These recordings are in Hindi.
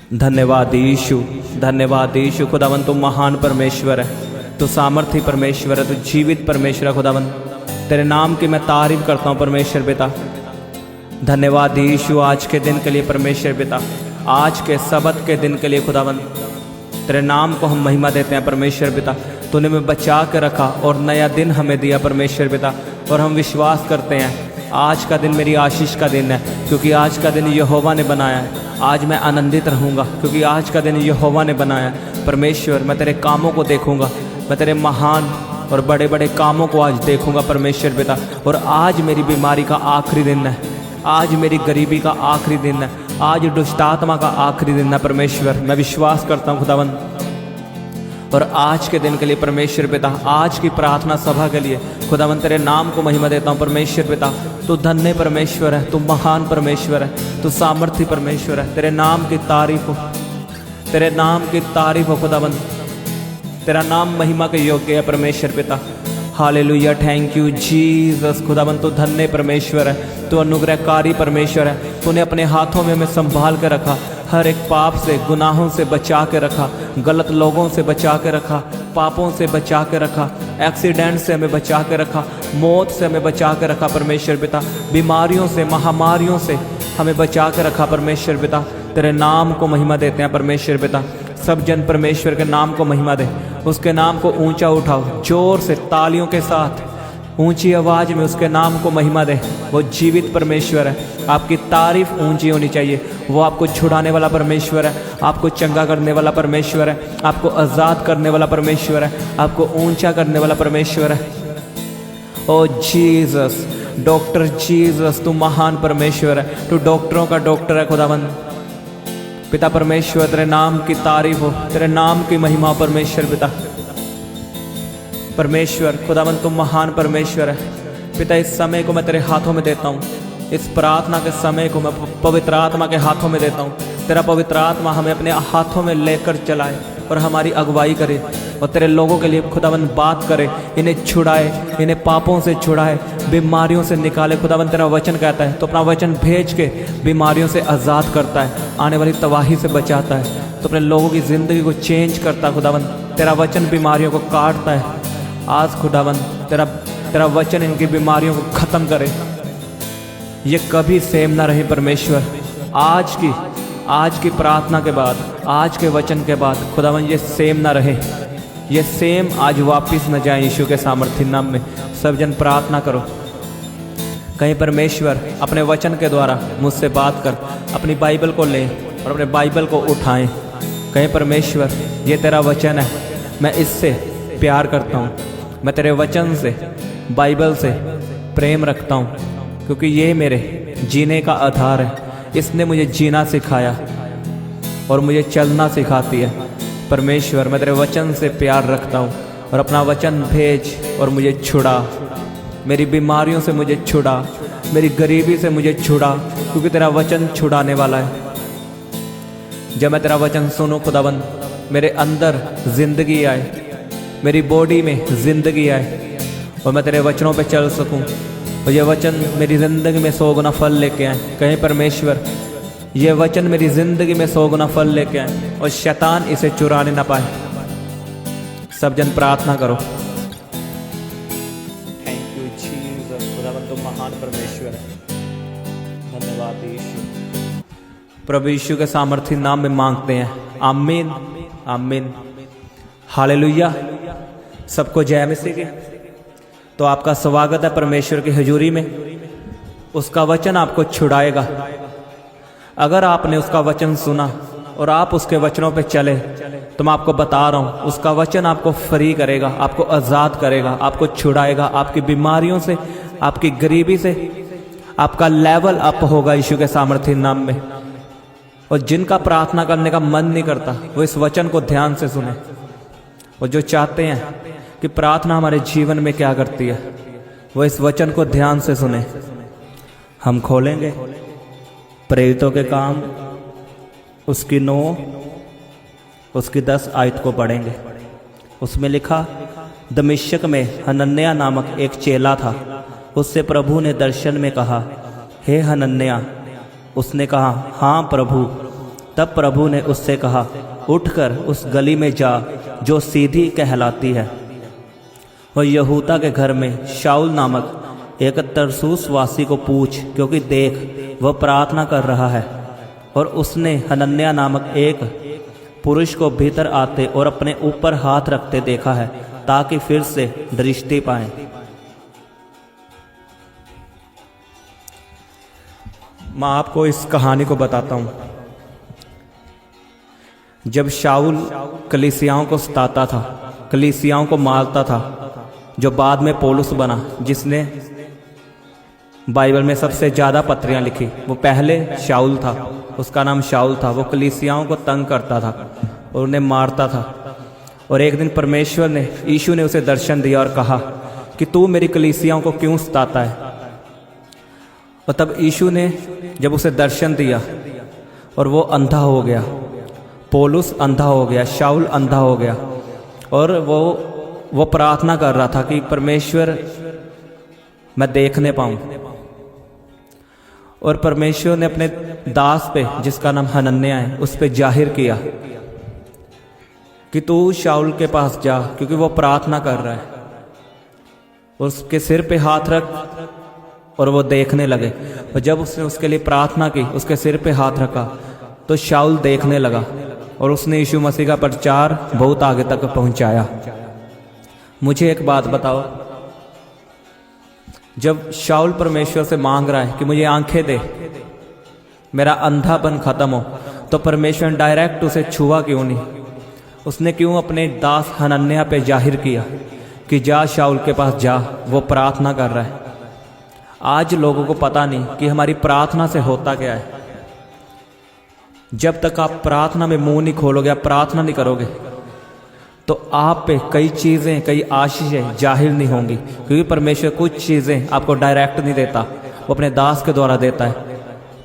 धन्यवाद यीशु, धन्यवाद यीशु। खुदावन तू महान परमेश्वर है, तू सामर्थी परमेश्वर है, तू जीवित परमेश्वर है। खुदावन तेरे नाम की मैं तारीफ करता हूँ परमेश्वर पिता। धन्यवाद यीशु आज के दिन के लिए परमेश्वर पिता, आज के सबत के दिन के लिए खुदावन तेरे नाम को हम महिमा देते हैं परमेश्वर पिता। तूने हमें बचा के रखा और नया दिन हमें दिया परमेश्वर पिता, और हम विश्वास करते हैं आज का दिन मेरी आशीष का दिन है, क्योंकि आज का दिन यहोवा ने बनाया है। आज मैं आनंदित रहूँगा क्योंकि आज का दिन यहोवा ने बनाया है। परमेश्वर मैं तेरे कामों को देखूँगा, मैं तेरे महान और बड़े बड़े कामों को आज देखूँगा परमेश्वर पिता। और आज मेरी बीमारी का आखिरी दिन है, आज मेरी गरीबी का आखिरी दिन है, आज दुष्टात्मा का आखिरी दिन है परमेश्वर। मैं विश्वास करता हूँ खुदावन, और आज के दिन के लिए परमेश्वर पिता, आज की प्रार्थना सभा के लिए खुदावन तेरे नाम को महिमा देता हूँ परमेश्वर पिता। तू धन्य परमेश्वर है, तू महान परमेश्वर है, तू सामर्थी परमेश्वर है। तेरे नाम की तारीफ हो, तेरे नाम की तारीफ हो खुदावन। तेरा नाम महिमा के योग्य है परमेश्वर पिता। Hallelujah, thank you Jesus. खुदावन तू धन्य परमेश्वर है, तू अनुग्रहकारी परमेश्वर है। तूने अपने हाथों में हमें संभाल के रखा, हर एक पाप से गुनाहों से बचा के रखा, गलत लोगों से बचा के रखा, पापों से बचा के रखा, एक्सीडेंट से हमें बचा के रखा, मौत से हमें बचा के रखा परमेश्वर पिता, बीमारियों से महामारियों से हमें बचा के रखा परमेश्वर पिता। तेरे नाम को महिमा देते हैं परमेश्वर पिता। सब जन परमेश्वर के नाम को महिमा दे, उसके नाम को ऊंचा उठाओ, जोर से तालियों के साथ ऊंची आवाज में उसके नाम को महिमा दे। वो जीवित परमेश्वर है, आपकी तारीफ ऊंची होनी चाहिए। वो आपको छुड़ाने वाला परमेश्वर है, आपको चंगा करने वाला परमेश्वर है, आपको आज़ाद करने वाला परमेश्वर है, आपको ऊंचा करने वाला परमेश्वर है। ओ जीसस, डॉक्टर जीसस, तू महान परमेश्वर है, तू डॉक्टरों का डॉक्टर है खुदावन पिता। परमेश्वर तेरे नाम की तारीफ हो, तेरे नाम की महिमा परमेश्वर पिता। परमेश्वर खुदावन तुम महान परमेश्वर है पिता। इस समय को मैं तेरे हाथों में देता हूँ, इस प्रार्थना के समय को मैं पवित्र आत्मा के हाथों में देता हूँ। तेरा पवित्र आत्मा हमें अपने हाथों में लेकर चलाए और हमारी अगुवाई करे, और तेरे लोगों के लिए खुदावन बात करे, इन्हें छुड़ाए, इन्हें पापों से छुड़ाए, बीमारियों से निकाले। खुदावन तेरा वचन कहता है तो अपना वचन भेज के बीमारियों से आज़ाद करता है, आने वाली तबाही से बचाता है, तो अपने लोगों की ज़िंदगी को चेंज करता है। खुदावन तेरा वचन बीमारियों को काटता है। आज खुदावन तेरा वचन इनकी बीमारियों को ख़त्म करे, ये कभी सेम ना रहे परमेश्वर। आज की प्रार्थना के बाद, आज के वचन के बाद खुदावन ये सेम ना रहे, ये सेम आज वापस न जाए यीशु के सामर्थ्य नाम में। सब जन प्रार्थना करो। कहीं परमेश्वर अपने वचन के द्वारा मुझसे बात कर, अपनी बाइबल को लें और अपने बाइबल को उठाएं। कहीं परमेश्वर ये तेरा वचन है, मैं इससे प्यार करता हूँ, मैं तेरे वचन से, बाइबल से प्रेम रखता हूँ, क्योंकि ये मेरे जीने का आधार है। इसने मुझे जीना सिखाया और मुझे चलना सिखाती है। परमेश्वर मैं तेरे वचन से प्यार रखता हूँ, और अपना वचन भेज और मुझे छुड़ा, मेरी बीमारियों से मुझे छुड़ा, मेरी गरीबी से मुझे छुड़ा, क्योंकि तेरा वचन छुड़ाने वाला है। जब मैं तेरा वचन सुनूँ खुदावन, मेरे अंदर ज़िंदगी आए, मेरी बॉडी में ज़िंदगी आए, और मैं तेरे वचनों पे चल सकूं, और ये वचन मेरी ज़िंदगी में 100 गुना फल लेके आए। कहीं परमेश्वर ये वचन मेरी ज़िंदगी में 100 गुना फल लेके आए, और शैतान इसे चुराने ना पाए। सब जन प्रार्थना करो। Thank you Jesus. खुदावन तुम महान परमेश्वर है। धन्यवाद यीशु। प्रभु यीशु के सामर्थ्य नाम में मांगते हैं, आमीन आमीन। हालेलुया। सबको जय मसीह की। तो आपका स्वागत है परमेश्वर की हजूरी में। उसका वचन आपको छुड़ाएगा। अगर आपने उसका वचन सुना और आप उसके वचनों पे चले, तो मैं आपको बता रहा हूँ उसका वचन आपको फ्री करेगा, आपको आज़ाद करेगा, आपको छुड़ाएगा आपकी बीमारियों से, आपकी गरीबी से। आपका लेवल अप होगा यीशु के सामर्थ्य नाम में। और जिनका प्रार्थना करने का मन नहीं करता, वो इस वचन को ध्यान से सुने। और जो चाहते हैं कि प्रार्थना हमारे जीवन में क्या करती है, वो इस वचन को ध्यान से सुने। हम खोलेंगे प्रेरितों के काम उसकी 9 उसकी 10 आयत को पढ़ेंगे। उसमें लिखा, दमिश्क में हनन्याह नामक एक चेला था। उससे प्रभु ने दर्शन में कहा, हे हनन्याह। उसने कहा, हाँ प्रभु। तब प्रभु ने उससे कहा, उठकर उस गली में जा जो सीधी कहलाती है, और यहूदा के घर में शाऊल नामक एक तरसूस वासी को पूछ, क्योंकि देख वह प्रार्थना कर रहा है। और उसने हनन्याह नामक एक पुरुष को भीतर आते और अपने ऊपर हाथ रखते देखा है, ताकि फिर से दृष्टि पाएं। मैं आपको इस कहानी को बताता हूँ। जब शाऊल कलीसियाओं को सताता था, कलीसियाओं को मारता था, जो बाद में पौलुस बना, जिसने बाइबल में सबसे ज़्यादा पत्रियाँ लिखी, वो पहले शाऊल था। उसका नाम शाऊल था। वो कलीसियाओं को तंग करता था और उन्हें मारता था। और एक दिन परमेश्वर ने, यीशु ने उसे दर्शन दिया और कहा कि तू मेरी कलीसियाओं को क्यों सताता है। और तब यीशु ने जब उसे दर्शन दिया और वो अंधा हो गया, पौलुस अंधा हो गया, शाऊल अंधा हो गया, और वो प्रार्थना कर रहा था कि परमेश्वर मैं देखने पाऊं। और परमेश्वर ने अपने दास पे, जिसका नाम हनन्याह है, उस पे जाहिर किया कि तू शाऊल के पास जा, क्योंकि वो प्रार्थना कर रहा है। उसके सिर पे हाथ रख और वो देखने लगे। और जब उसने उसके लिए प्रार्थना की, उसके सिर पे हाथ रखा, तो शाऊल देखने लगा और उसने यीशु मसीह का प्रचार बहुत आगे तक पहुंचाया। मुझे एक बात बताओ, जब शाऊल परमेश्वर से मांग रहा है कि मुझे आंखें दे, मेरा अंधापन खत्म हो, तो परमेश्वर ने डायरेक्ट उसे छुआ क्यों नहीं? उसने क्यों अपने दास हनन्याह पे जाहिर किया कि जा शाऊल के पास जा, वो प्रार्थना कर रहा है। आज लोगों को पता नहीं कि हमारी प्रार्थना से होता क्या है। जब तक आप प्रार्थना में मुंह नहीं खोलोगे, आप प्रार्थना नहीं करोगे, तो आप पे कई चीज़ें, कई आशीषें जाहिर नहीं होंगी, क्योंकि परमेश्वर कुछ चीज़ें आपको डायरेक्ट नहीं देता, वो अपने दास के द्वारा देता है।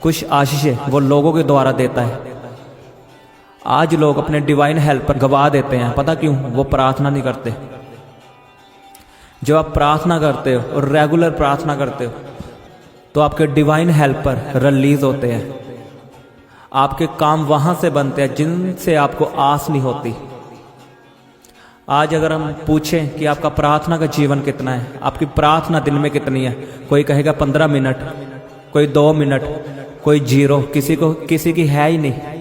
कुछ आशीषें वो लोगों के द्वारा देता है। आज लोग अपने डिवाइन हेल्प पर गवा देते हैं। पता क्यों? वो प्रार्थना नहीं करते। जब आप प्रार्थना करते हो और रेगुलर प्रार्थना करते हो, तो आपके डिवाइन हेल्पर रिलीज होते हैं। आपके काम वहाँ से बनते हैं जिनसे आपको आस नहीं होती। आज अगर हम पूछें कि आपका प्रार्थना का जीवन कितना है, आपकी प्रार्थना दिन में कितनी है, कोई कहेगा 15 मिनट, कोई 2 मिनट, कोई 0, किसी की है ही नहीं।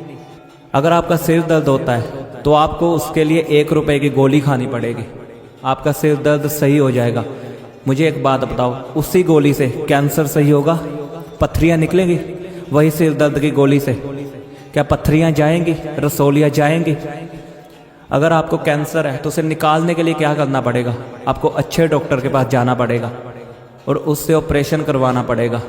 अगर आपका सिर दर्द होता है तो आपको उसके लिए 1 रुपए की गोली खानी पड़ेगी, आपका सिर दर्द सही हो जाएगा। मुझे एक बात बताओ, उसी गोली से कैंसर सही होगा? पत्थरियाँ निकलेंगी वही सिर दर्द की गोली से? क्या पत्थरियाँ जाएंगी, रसोलियाँ जाएंगी? अगर आपको कैंसर है तो उसे निकालने के लिए क्या करना पड़ेगा? आपको अच्छे डॉक्टर के पास जाना पड़ेगा और उससे ऑपरेशन करवाना पड़ेगा।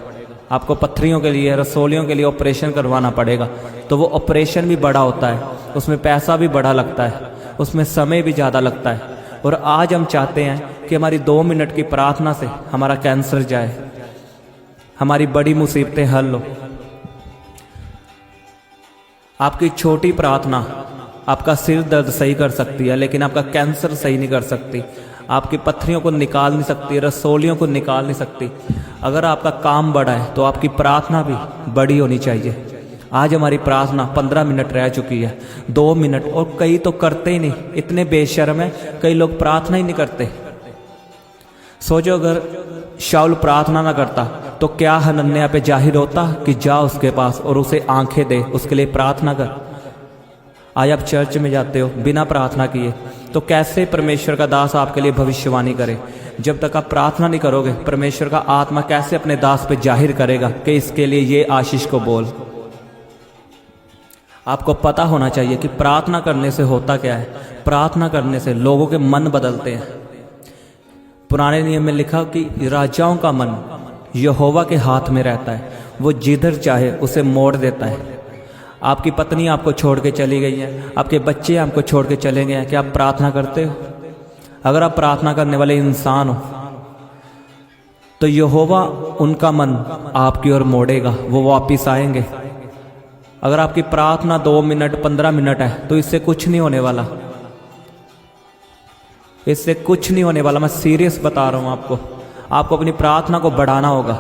आपको पत्थरियों के लिए, रसोलियों के लिए ऑपरेशन करवाना पड़ेगा। तो वो ऑपरेशन भी बड़ा होता है, उसमें पैसा भी बड़ा लगता है, उसमें समय भी ज़्यादा लगता है। और आज हम चाहते हैं कि हमारी 2 मिनट की प्रार्थना से हमारा कैंसर जाए, हमारी बड़ी मुसीबतें हल हो। आपकी छोटी प्रार्थना आपका सिर दर्द सही कर सकती है, लेकिन आपका कैंसर सही नहीं कर सकती। आपकी पत्थरियों को निकाल नहीं सकती, रसोलियों को निकाल नहीं सकती। अगर आपका काम बड़ा है तो आपकी प्रार्थना भी बड़ी होनी चाहिए। आज हमारी प्रार्थना 15 मिनट रह चुकी है, 2 मिनट, और कई तो करते ही नहीं। इतने बेशर्म है, कई लोग प्रार्थना ही नहीं करते। सोचो, अगर शाऊल प्रार्थना ना करता तो क्या हनन्याह पे जाहिर होता कि जा उसके पास और उसे आंखें दे, उसके लिए प्रार्थना कर। आज आप चर्च में जाते हो बिना प्रार्थना किए, तो कैसे परमेश्वर का दास आपके लिए भविष्यवाणी करे? जब तक आप प्रार्थना नहीं करोगे, परमेश्वर का आत्मा कैसे अपने दास पे जाहिर करेगा कि इसके लिए ये आशीष को बोल? आपको पता होना चाहिए कि प्रार्थना करने से होता क्या है। प्रार्थना करने से लोगों के मन बदलते हैं। पुराने नियम में लिखा कि राजाओं का मन यहोवा के हाथ में रहता है, वो जिधर चाहे उसे मोड़ देता है। आपकी पत्नी आपको छोड़ के चली गई है, आपके बच्चे आपको छोड़ के चले गए हैं, क्या आप प्रार्थना करते हो? अगर आप प्रार्थना करने वाले इंसान हो तो यहोवा उनका मन आपकी ओर मोड़ेगा, वो वापिस आएंगे। अगर आपकी प्रार्थना 2 मिनट 15 मिनट है तो इससे कुछ नहीं होने वाला, इससे कुछ नहीं होने वाला। मैं सीरियस बता रहा हूं आपको अपनी प्रार्थना को बढ़ाना होगा।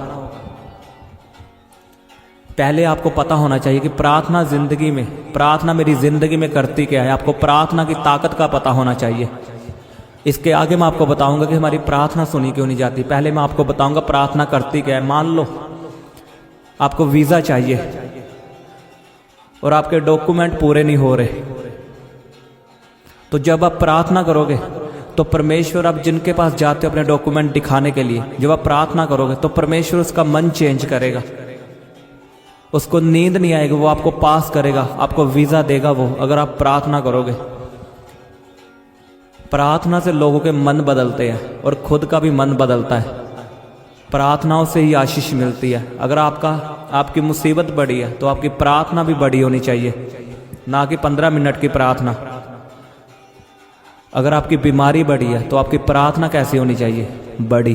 पहले आपको पता होना चाहिए कि प्रार्थना जिंदगी में, प्रार्थना मेरी जिंदगी में करती क्या है। आपको प्रार्थना की ताकत का पता होना चाहिए। इसके आगे मैं आपको बताऊंगा कि हमारी प्रार्थना सुनी क्यों नहीं जाती। पहले मैं आपको बताऊंगा प्रार्थना करती क्या है। मान लो आपको वीज़ा चाहिए और आपके डॉक्यूमेंट पूरे नहीं हो रहे, तो जब आप प्रार्थना करोगे तो परमेश्वर, आप जिनके पास जाते हो अपने डॉक्यूमेंट दिखाने के लिए, जब आप प्रार्थना करोगे तो परमेश्वर उसका मन चेंज करेगा। उसको नींद नहीं आएगी, वो आपको पास करेगा, आपको वीज़ा देगा वो, अगर आप प्रार्थना करोगे। प्रार्थना से लोगों के मन बदलते हैं और खुद का भी मन बदलता है। प्रार्थनाओं से ही आशीष मिलती है। अगर आपकी मुसीबत बड़ी है तो आपकी प्रार्थना भी बड़ी होनी चाहिए, ना कि 15 मिनट की प्रार्थना। अगर आपकी बीमारी बड़ी है तो आपकी प्रार्थना कैसी होनी चाहिए? बड़ी।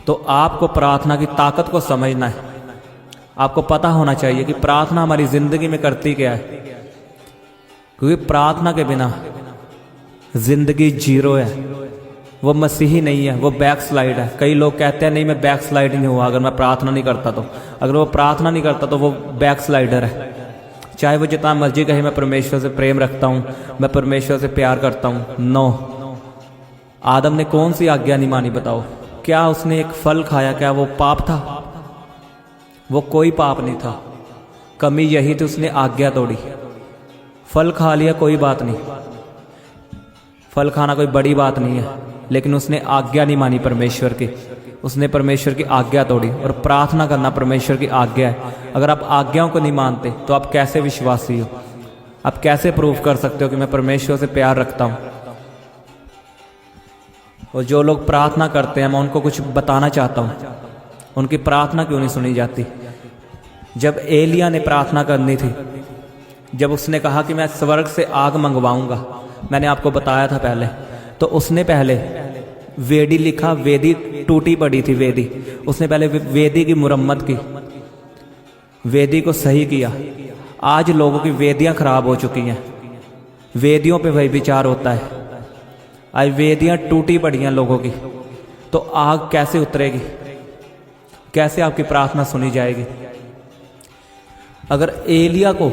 तो आपको प्रार्थना की ताकत को समझना है। आपको पता होना चाहिए कि प्रार्थना हमारी जिंदगी में करती क्या है, क्योंकि प्रार्थना के बिना जिंदगी जीरो है। वो मसीही नहीं है, वो बैक स्लाइड है। कई लोग कहते हैं नहीं मैं बैक स्लाइड नहीं हुआ अगर मैं प्रार्थना नहीं करता तो। अगर वो प्रार्थना नहीं करता तो वो बैक स्लाइडर है। चाहे वो जितना मर्जी कहे मैं परमेश्वर से प्रेम रखता हूँ, मैं परमेश्वर से प्यार करता हूँ। नो, आदम ने कौन सी आज्ञा नहीं मानी बताओ? क्या उसने एक फल खाया, क्या वो पाप था? वो कोई पाप नहीं था। कमी यही थी, उसने आज्ञा तोड़ी। फल खा लिया कोई बात नहीं, फल खाना कोई बड़ी बात नहीं है, लेकिन उसने आज्ञा नहीं मानी परमेश्वर की। उसने परमेश्वर की आज्ञा तोड़ी। और प्रार्थना करना परमेश्वर की आज्ञा है। अगर आप आज्ञाओं को नहीं मानते तो आप कैसे विश्वासी हो? आप कैसे प्रूव कर सकते हो कि मैं परमेश्वर से प्यार रखता हूं? और जो लोग प्रार्थना करते हैं, मैं उनको कुछ बताना चाहता हूं, उनकी प्रार्थना क्यों नहीं सुनी जाती। जब एलिया ने प्रार्थना करनी थी, जब उसने कहा कि मैं स्वर्ग से आग मंगवाऊंगा, मैंने आपको बताया था पहले, तो उसने पहले वेदी लिखा। वेदी टूटी पड़ी थी वेदी। उसने पहले वेदी की मुरम्मत की, वेदी को सही किया। आज लोगों की वेदियां खराब हो चुकी हैं, वेदियों पे वही विचार होता है। आज वेदियां टूटी पड़ी हैं लोगों की, तो आग कैसे उतरेगी? कैसे आपकी प्रार्थना सुनी जाएगी? अगर एलिया को,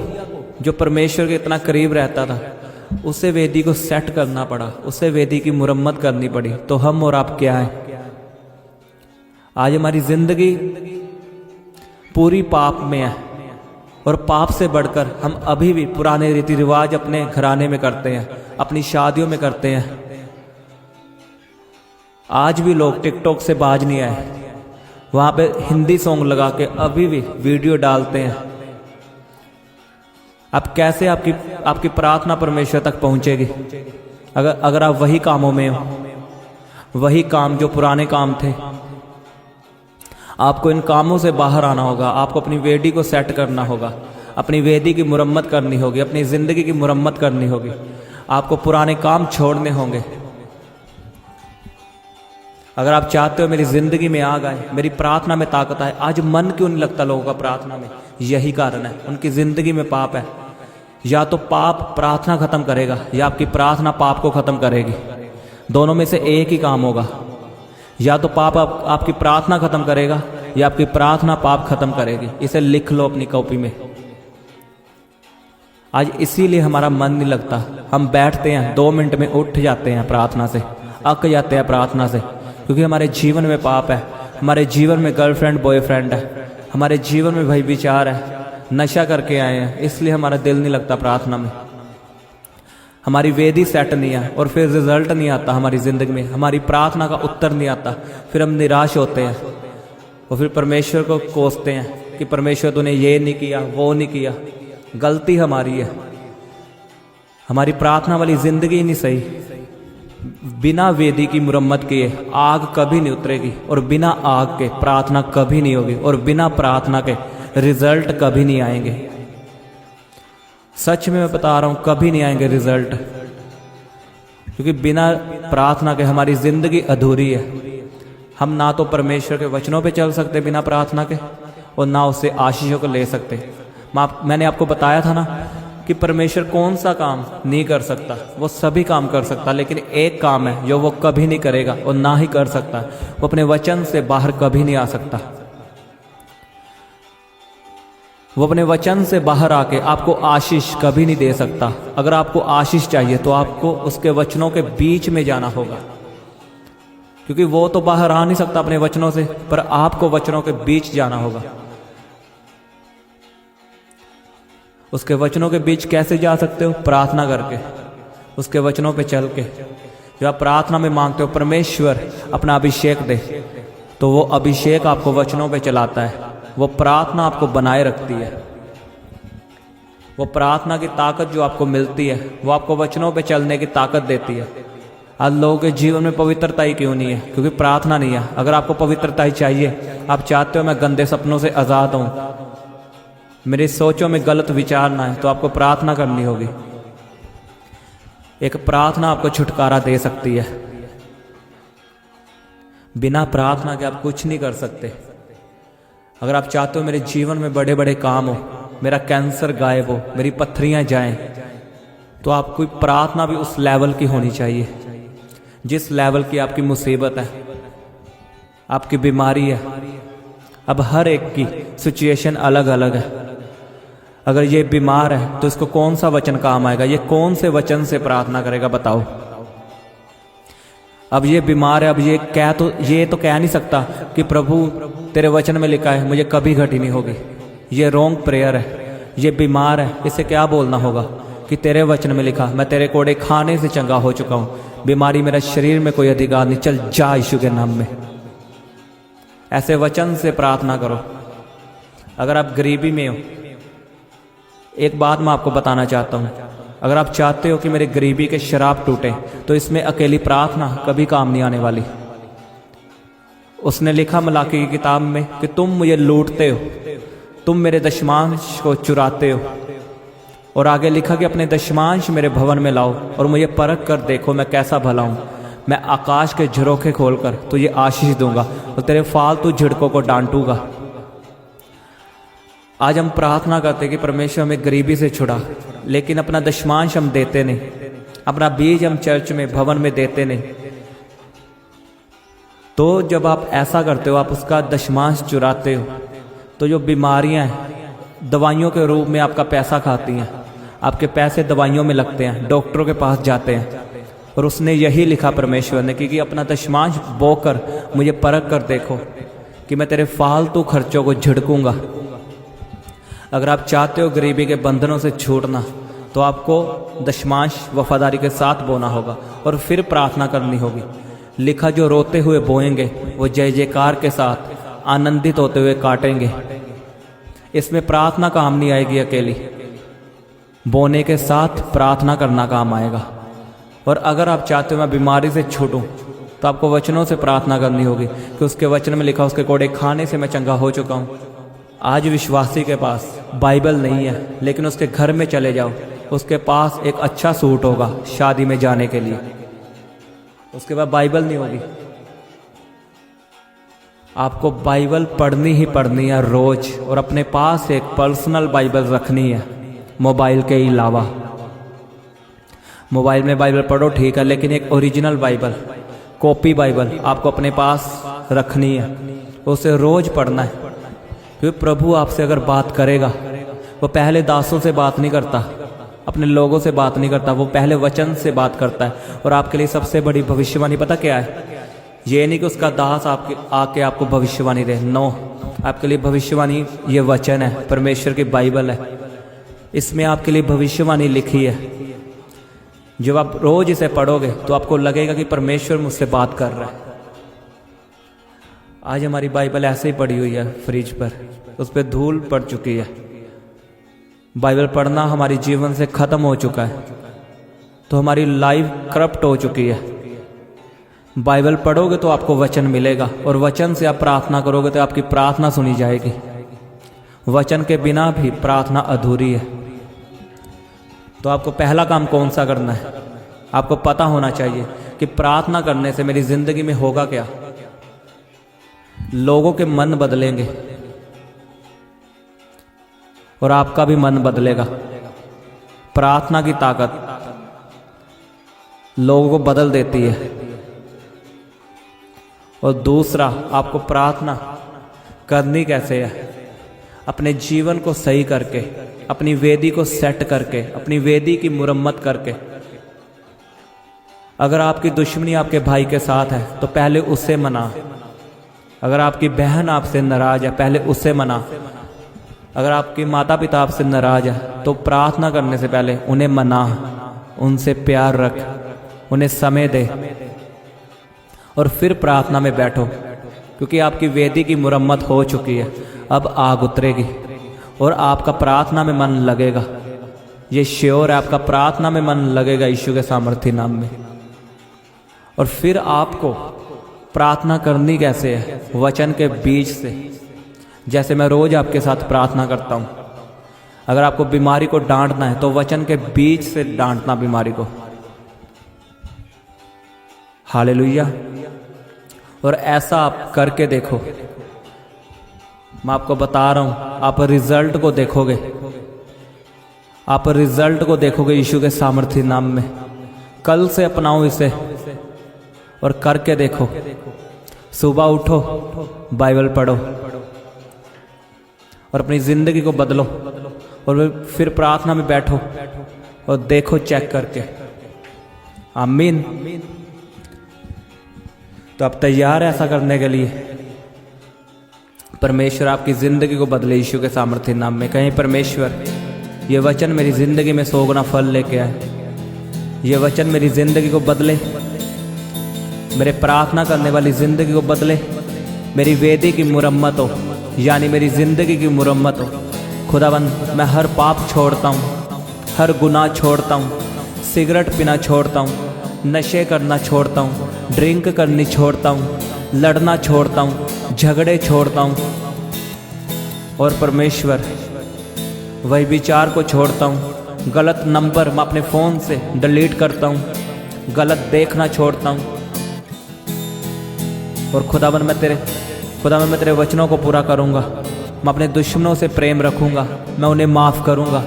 जो परमेश्वर के इतना करीब रहता था, उसे वेदी को सेट करना पड़ा, उसे वेदी की मुरम्मत करनी पड़ी, तो हम और आप क्या हैं? आज हमारी जिंदगी पूरी पाप में है, और पाप से बढ़कर हम अभी भी पुराने रीति रिवाज अपने घराने में करते हैं, अपनी शादियों में करते हैं। आज भी लोग टिकटॉक से बाज नहीं आए, वहां पे हिंदी सॉन्ग लगा के अभी भी वीडियो डालते हैं। अब कैसे आपकी प्रार्थना परमेश्वर तक पहुंचेगी अगर आप वही कामों में हो, वही काम जो पुराने काम थे। आपको इन कामों से बाहर आना होगा। आपको अपनी वेदी को सेट करना होगा, अपनी वेदी की मुरम्मत करनी होगी, अपनी जिंदगी की मुरम्मत करनी होगी। आपको पुराने काम छोड़ने होंगे। अगर आप चाहते हो मेरी जिंदगी में आग आए, मेरी प्रार्थना में ताकत आए। आज मन क्यों नहीं लगता लोगों का प्रार्थना में? यही कारण है, उनकी जिंदगी में पाप है। या तो पाप प्रार्थना खत्म करेगा, या आपकी प्रार्थना पाप को खत्म करेगी। दोनों में से एक ही काम होगा। या तो पाप आपकी प्रार्थना खत्म करेगा, या आपकी प्रार्थना पाप खत्म करेगी। इसे लिख लो अपनी कॉपी में। आज इसीलिए हमारा मन नहीं लगता। हम बैठते हैं, 2 मिनट में उठ जाते हैं प्रार्थना से, अक जाते हैं प्रार्थना से, क्योंकि हमारे जीवन में पाप है। हमारे जीवन में गर्लफ्रेंड बॉयफ्रेंड है, हमारे जीवन में भाई विचार है, नशा करके आए हैं, इसलिए हमारा दिल नहीं लगता प्रार्थना में। हमारी वेदी सेट नहीं है, और फिर रिजल्ट नहीं आता हमारी जिंदगी में, हमारी प्रार्थना का उत्तर नहीं आता। फिर हम निराश होते हैं, और फिर परमेश्वर को कोसते हैं कि परमेश्वर तूने ये नहीं किया, वो नहीं किया। गलती हमारी है, हमारी प्रार्थना वाली जिंदगी नहीं सही। बिना वेदी की मुरम्मत किए आग कभी नहीं उतरेगी, और बिना आग के प्रार्थना कभी नहीं होगी, और बिना प्रार्थना के रिजल्ट कभी नहीं आएंगे। सच में मैं बता रहा हूं, कभी नहीं आएंगे रिजल्ट, क्योंकि बिना प्रार्थना के हमारी जिंदगी अधूरी है। हम ना तो परमेश्वर के वचनों पे चल सकते बिना प्रार्थना के, और ना उससे आशीषों को ले सकते। मैंने आपको बताया था ना कि परमेश्वर कौन सा काम नहीं कर सकता? वो सभी काम कर सकता, लेकिन एक काम है जो वो कभी नहीं करेगा और ना ही कर सकता। वो अपने वचन से बाहर कभी नहीं आ सकता। वो अपने वचन से बाहर आके आपको आशीष कभी नहीं दे सकता। अगर आपको आशीष चाहिए तो आपको उसके वचनों के बीच में जाना होगा, क्योंकि वो तो बाहर आ नहीं सकता अपने वचनों से, पर आपको वचनों के बीच जाना होगा। उसके वचनों के बीच कैसे जा सकते हो? प्रार्थना करके, उसके वचनों पे चल के। जब आप प्रार्थना में मांगते हो परमेश्वर अपना अभिषेक दे, तो वो अभिषेक आपको वचनों पे चलाता है। वो प्रार्थना आपको बनाए रखती है। वो प्रार्थना की ताकत जो आपको मिलती है वो आपको वचनों पे चलने की ताकत देती है। आज लोगों के जीवन में पवित्रता ही क्यों नहीं है? क्योंकि प्रार्थना नहीं है। अगर आपको पवित्रता ही चाहिए, आप चाहते हो मैं गंदे सपनों से आज़ाद हूँ, मेरी सोचों में गलत विचार ना है, तो आपको प्रार्थना करनी होगी। एक प्रार्थना आपको छुटकारा दे सकती है। बिना प्रार्थना के आप कुछ नहीं कर सकते। अगर आप चाहते हो मेरे जीवन में बड़े बड़े काम हो, मेरा कैंसर गायब हो, मेरी पत्थरियां जाएं, तो आपको प्रार्थना भी उस लेवल की होनी चाहिए जिस लेवल की आपकी मुसीबत है, आपकी बीमारी है। अब हर एक की सिचुएशन अलग अलग है। अगर ये बीमार है तो इसको कौन सा वचन काम आएगा? ये कौन से वचन से प्रार्थना करेगा बताओ? अब ये बीमार है, अब ये तो कह नहीं सकता कि प्रभु तेरे वचन में लिखा है मुझे कभी घटी नहीं होगी। ये रॉन्ग प्रेयर है। ये बीमार है, इसे क्या बोलना होगा कि तेरे वचन में लिखा मैं तेरे कोड़े खाने से चंगा हो चुका हूं, बीमारी मेरा शरीर में कोई अधिकार नहीं, चल जा यीशु के नाम में। ऐसे वचन से प्रार्थना करो। अगर आप गरीबी में हो, एक बात मैं आपको बताना चाहता हूं, अगर आप चाहते हो कि मेरे गरीबी के शराब टूटे, तो इसमें अकेली प्रार्थना कभी काम नहीं आने वाली। उसने लिखा मलाकी की किताब में कि तुम मुझे लूटते हो, तुम मेरे दशमांश को चुराते हो, और आगे लिखा कि अपने दशमांश मेरे भवन में लाओ और मुझे परख कर देखो मैं कैसा भला हूं। मैं आकाश के झरोखे खोलकर तुझे आशीष दूंगा और तेरे फालतू झिड़कों को डांटूंगा। आज हम प्रार्थना करते कि परमेश्वर हमें गरीबी से छुड़ा, लेकिन अपना दशमांश हम देते नहीं, अपना बीज हम चर्च में भवन में देते नहीं। तो जब आप ऐसा करते हो, आप उसका दशमांश चुराते हो, तो जो बीमारियां हैं दवाइयों के रूप में आपका पैसा खाती हैं, आपके पैसे दवाइयों में लगते हैं, डॉक्टरों के पास जाते हैं। और उसने यही लिखा परमेश्वर ने कि अपना दशमांश बोकर मुझे परख कर देखो कि मैं तेरे फालतू खर्चों को झिड़कूंगा। अगर आप चाहते हो गरीबी के बंधनों से छूटना, तो आपको दशमांश वफादारी के साथ बोना होगा और फिर प्रार्थना करनी होगी। लिखा जो रोते हुए बोएंगे वो जय जयकार के साथ आनंदित होते हुए काटेंगे। इसमें प्रार्थना काम नहीं आएगी अकेली, बोने के साथ प्रार्थना करना काम आएगा। और अगर आप चाहते हो मैं बीमारी से छूटूं, तो आपको वचनों से प्रार्थना करनी होगी कि उसके वचन में लिखा उसके कोड़े खाने से मैं चंगा हो चुका हूं। आज विश्वासी के पास बाइबल नहीं है, लेकिन उसके घर में चले जाओ, उसके पास एक अच्छा सूट होगा शादी में जाने के लिए, उसके बाद बाइबल नहीं होगी। आपको बाइबल पढ़नी ही पढ़नी है रोज, और अपने पास एक पर्सनल बाइबल रखनी है मोबाइल के अलावा। मोबाइल में बाइबल पढ़ो ठीक है, लेकिन एक ओरिजिनल बाइबल, कॉपी बाइबल आपको अपने पास रखनी है, उसे रोज पढ़ना है। क्योंकि प्रभु आपसे अगर बात करेगा, वो पहले दासों से बात नहीं करता, अपने लोगों से बात नहीं करता, वो पहले वचन से बात करता है। और आपके लिए सबसे बड़ी भविष्यवाणी पता क्या है? ये नहीं कि उसका दास आके आपको भविष्यवाणी दे, नो, आपके लिए भविष्यवाणी ये वचन है, परमेश्वर की बाइबल है, इसमें आपके लिए भविष्यवाणी लिखी है। जब आप रोज इसे पढ़ोगे तो आपको लगेगा कि परमेश्वर मुझसे बात कर रहा है। आज हमारी बाइबल ऐसे ही पड़ी हुई है फ्रिज पर, उस पर धूल पड़ चुकी है। बाइबल पढ़ना हमारे जीवन से खत्म हो चुका है, तो हमारी लाइफ करप्ट हो चुकी है। बाइबल पढ़ोगे तो आपको वचन मिलेगा, और वचन से आप प्रार्थना करोगे तो आपकी प्रार्थना सुनी जाएगी। वचन के बिना भी प्रार्थना अधूरी है। तो आपको पहला काम कौन सा करना है? आपको पता होना चाहिए कि प्रार्थना करने से मेरी जिंदगी में होगा क्या। लोगों के मन बदलेंगे और आपका भी मन बदलेगा। प्रार्थना की ताकत लोगों को बदल देती है। और दूसरा, आपको प्रार्थना करनी कैसे है? अपने जीवन को सही करके, अपनी वेदी को सेट करके, अपनी वेदी की मुरम्मत करके। अगर आपकी दुश्मनी आपके भाई के साथ है तो पहले उससे मना। अगर आपकी बहन आपसे नाराज है पहले उससे मना। अगर आपके माता पिता आपसे नाराज है तो प्रार्थना करने से पहले उन्हें मना, उनसे प्यार रख, उन्हें समय दे और फिर प्रार्थना में बैठो, क्योंकि आपकी वेदी की मुरम्मत हो चुकी है। अब आग उतरेगी और आपका प्रार्थना में मन लगेगा। ये श्योर है, आपका प्रार्थना में मन लगेगा यीशु के सामर्थी नाम में। और फिर आपको प्रार्थना करनी कैसे है? वचन के बीज से, जैसे मैं रोज आपके साथ प्रार्थना करता हूं। अगर आपको बीमारी को डांटना है तो वचन के बीज से डांटना बीमारी को। हालेलुया। और ऐसा आप करके देखो, मैं आपको बता रहा हूं, आप रिजल्ट को देखोगे। आप रिजल्ट को देखोगे यीशु के सामर्थी नाम में। कल से अपनाओ इसे और करके देखो। सुबह उठो, बाइबल पढ़ो और अपनी जिंदगी को बदलो और फिर प्रार्थना में बैठो और देखो चेक करके। आमीन। तो आप तैयार है ऐसा करने के लिए? परमेश्वर आपकी जिंदगी को बदले यीशु के सामर्थ्य नाम में। कहीं परमेश्वर ये वचन मेरी जिंदगी में 100 गुना फल लेके आए। ये वचन मेरी जिंदगी को बदले, मेरे प्रार्थना करने वाली जिंदगी को बदले, मेरी वेदी की मुरम्मत हो, यानी मेरी जिंदगी की मुरम्मत हो। खुदावंद मैं हर पाप छोड़ता हूँ, हर गुनाह छोड़ता हूँ, सिगरेट पीना छोड़ता हूँ, नशे करना छोड़ता हूँ, ड्रिंक करनी छोड़ता हूँ, लड़ना छोड़ता हूँ, झगड़े छोड़ता हूँ। और परमेश्वर वही विचार को छोड़ता हूँ। गलत नंबर मैं अपने फ़ोन से डिलीट करता हूँ, गलत देखना छोड़ता हूँ। और खुदावन मैं तेरे वचनों को पूरा करूँगा। मैं अपने दुश्मनों से प्रेम रखूँगा, मैं उन्हें माफ़ करूँगा।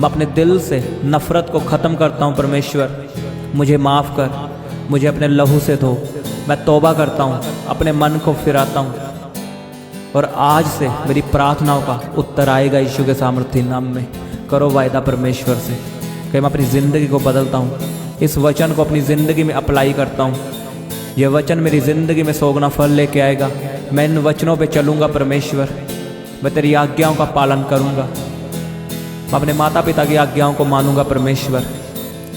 मैं अपने दिल से नफ़रत को ख़त्म करता हूँ। परमेश्वर मुझे माफ़ कर, मुझे अपने लहू से धो। मैं तौबा करता हूँ, अपने मन को फिराता हूँ। और आज से मेरी प्रार्थनाओं का उत्तर आएगा यीशु के सामर्थ्य नाम में। करो वायदा परमेश्वर से कि मैं अपनी ज़िंदगी को बदलता हूँ, इस वचन को अपनी ज़िंदगी में अप्लाई करता हूँ। यह वचन मेरी ज़िंदगी में 100 गुना फल लेके आएगा। मैं इन वचनों पे चलूँगा परमेश्वर, मैं तेरी आज्ञाओं का पालन करूँगा। मैं अपने माता पिता की आज्ञाओं को मानूंगा परमेश्वर।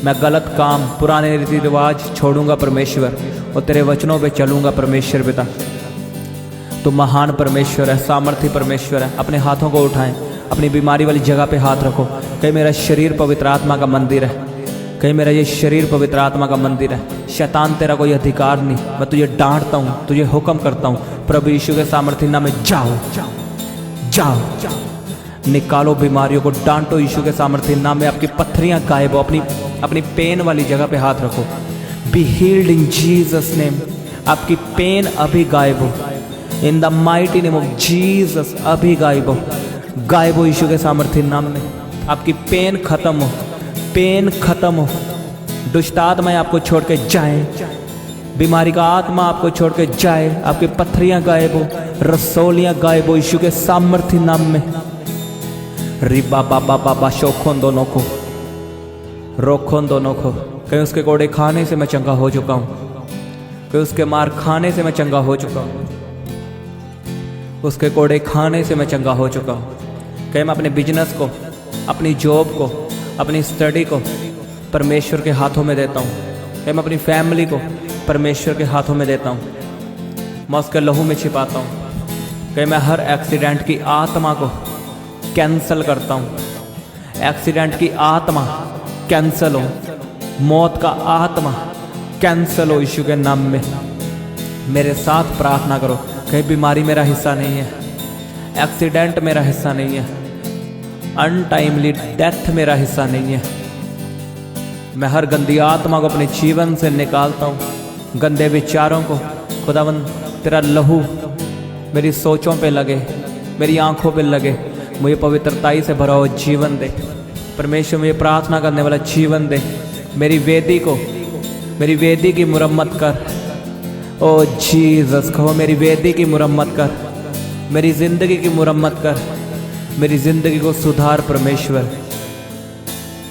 मैं गलत काम, पुराने रीति रिवाज छोड़ूंगा परमेश्वर और तेरे वचनों पे चलूँगा परमेश्वर पिता। तो महान परमेश्वर है, सामर्थी परमेश्वर है। अपने हाथों को उठाएं, अपनी बीमारी वाली जगह पे हाथ रखो। कहीं मेरा शरीर पवित्र आत्मा का मंदिर है, कहीं मेरा ये शरीर पवित्र आत्मा का मंदिर है। शैतान तेरा कोई अधिकार नहीं। मैं तुझे डांटता हूँ, तुझे हुक्म करता हूँ प्रभु यीशु के सामर्थ्य नाम में, जाओ जाओ जाओ। निकालो बीमारियों को, डांटो यीशु के सामर्थ्य नाम में। आपकी पत्थरियाँ गायब हो। अपनी पेन वाली जगह पे हाथ रखो। Be healed in Jesus name. आपकी पेन अभी गायब हो, in the mighty name of Jesus. अभी गायब हो यीशु के सामर्थ्य नाम में। आपकी पेन खत्म हो, पेन खत्म हो। दुष्ट आत्माएं आपको छोड़ के जाए, बीमारी का आत्मा आपको छोड़ के जाए। आपकी पत्थरियां गायब हो, रसौलियां गायब हो यीशु के सामर्थ्य नाम में। रिबा बाबा बाबा शोखों दोनों को, रोखों दोनों को। कहीं उसके कोड़े खाने से मैं चंगा हो चुका हूँ, कहीं उसके मार खाने से मैं चंगा हो चुका हूँ, उसके कोड़े खाने से मैं चंगा हो चुका हूँ। कहीं मैं अपने बिजनेस को, अपनी जॉब को, अपनी स्टडी को परमेश्वर के हाथों में देता हूँ। कहीं मैं अपनी फैमिली को परमेश्वर के हाथों में देता हूँ, मैं उसके लहू में छिपाता हूँ। कहीं मैं हर एक्सीडेंट की आत्मा को कैंसल करता हूँ। एक्सीडेंट की आत्मा कैंसल हो, मौत का आत्मा कैंसल हो यीशु के नाम में। मेरे साथ प्रार्थना करो। कहीं बीमारी मेरा हिस्सा नहीं है, एक्सीडेंट मेरा हिस्सा नहीं है, अनटाइमली डेथ मेरा हिस्सा नहीं है। मैं हर गंदी आत्मा को अपने जीवन से निकालता हूँ, गंदे विचारों को। खुदावन तेरा लहू मेरी सोचों पे लगे, मेरी आंखों पे लगे, मुझे पवित्रताई से भरा हुआ जीवन दे परमेश्वर। मुझे प्रार्थना करने वाला जीवन दे। मेरी वेदी को, मेरी वेदी की मुरम्मत कर। ओ जीसस, कहो मेरी वेदी की मुरम्मत कर, मेरी ज़िंदगी की मुरम्मत कर। मेरी ज़िंदगी को सुधार परमेश्वर।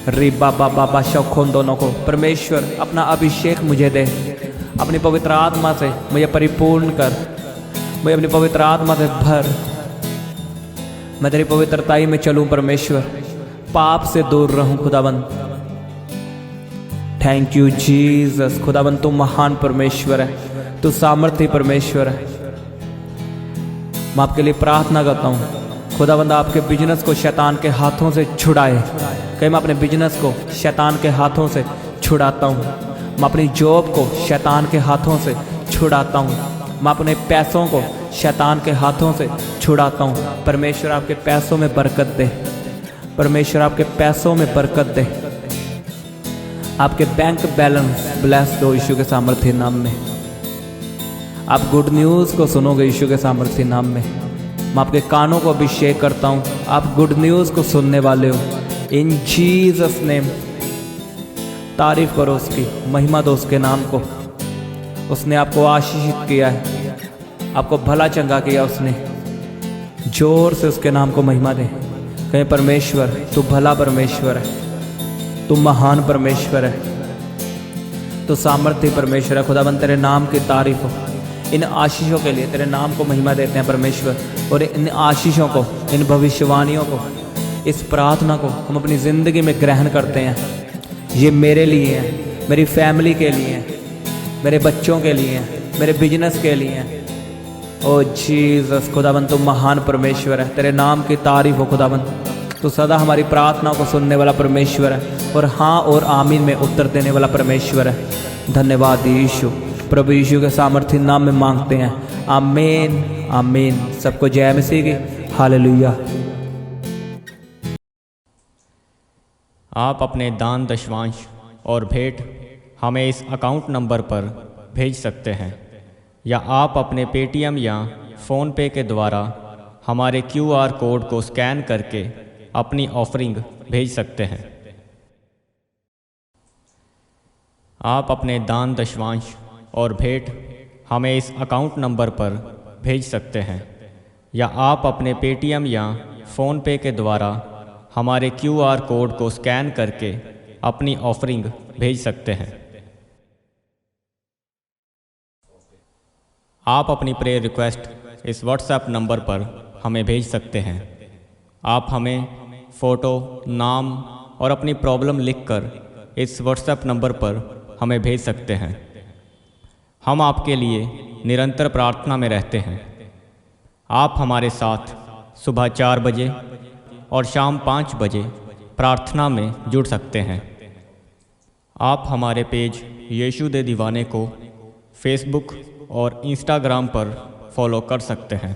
री बाबा बाबा शौखों दोनों को परमेश्वर अपना अभिषेक मुझे दे, अपनी पवित्र आत्मा से मुझे परिपूर्ण कर, मुझे अपनी पवित्र आत्मा से भर। मैं तेरी पवित्रताई में चलूं परमेश्वर, पाप से दूर रहूं खुदाबंद। Thank you Jesus. खुदाबंद तू महान परमेश्वर है, तू सामर्थी परमेश्वर है। मैं आपके लिए प्रार्थना करता हूँ खुदाबंद आपके बिजनेस को शैतान के हाथों से छुड़ाए। कहीं मैं अपने बिजनेस को शैतान के हाथों से छुड़ाता हूँ, मैं अपनी जॉब को शैतान के हाथों से छुड़ाता हूँ, मैं अपने पैसों को शैतान के हाथों से छुड़ाता हूँ। परमेश्वर आपके पैसों में बरकत दे, परमेश्वर आपके पैसों में बरकत दे, आपके बैंक बैलेंस ब्लेस दो यीशु के सामर्थ्य नाम में। आप गुड न्यूज़ को सुनोगे यीशु के सामर्थ्य नाम में। मैं आपके कानों को अभिषेक करता हूँ, आप गुड न्यूज़ को सुनने वाले हो। इन जीसस नेम तारीफ करो उसकी, महिमा दो उसके नाम को। उसने आपको आशीषित किया है, आपको भला चंगा किया उसने। जोर से उसके नाम को महिमा दे। कहीं परमेश्वर तू भला परमेश्वर है, तू महान परमेश्वर है, तू सामर्थ्य परमेश्वर है। खुदाबंद तेरे नाम की तारीफ हो। इन आशीषों के लिए तेरे नाम को महिमा देते हैं परमेश्वर। और इन आशीषों को, इन भविष्यवाणियों को, इस प्रार्थना को हम अपनी ज़िंदगी में ग्रहण करते हैं। ये मेरे लिए है, मेरी फैमिली के लिए है, मेरे बच्चों के लिए है, मेरे बिजनेस के लिए है। ओ जीसस खुदाबंद तू महान परमेश्वर है, तेरे नाम की तारीफ हो खुदाबंद। तू सदा हमारी प्रार्थनाओं को सुनने वाला परमेश्वर है और हाँ और आमीन में उत्तर देने वाला परमेश्वर है। धन्यवाद यीशु। प्रभु यीशु के सामर्थ्य नाम में मांगते हैं, आमीन आमीन। सबको जय मसीह की। हालेलुया। आप अपने दान दशवांश और भेंट हमें इस अकाउंट नंबर पर भेज सकते हैं, या आप अपने पेटीएम या फ़ोनपे के द्वारा हमारे QR कोड को स्कैन करके अपनी ऑफरिंग भेज सकते हैं। आप अपने दान दशवांश और भेंट हमें इस अकाउंट नंबर पर भेज सकते हैं, या आप अपने पेटीएम या फ़ोनपे के द्वारा हमारे QR कोड को स्कैन करके अपनी ऑफरिंग भेज सकते हैं। आप अपनी प्रेयर रिक्वेस्ट इस व्हाट्सएप नंबर पर हमें भेज सकते हैं। आप हमें फ़ोटो, नाम और अपनी प्रॉब्लम लिखकर इस व्हाट्सएप नंबर पर हमें भेज सकते हैं। हम आपके लिए निरंतर प्रार्थना में रहते हैं। आप हमारे साथ सुबह 4 बजे और शाम 5 बजे प्रार्थना में जुड़ सकते हैं। आप हमारे पेज यीशु दे दीवाने को फेसबुक और इंस्टाग्राम पर फॉलो कर सकते हैं।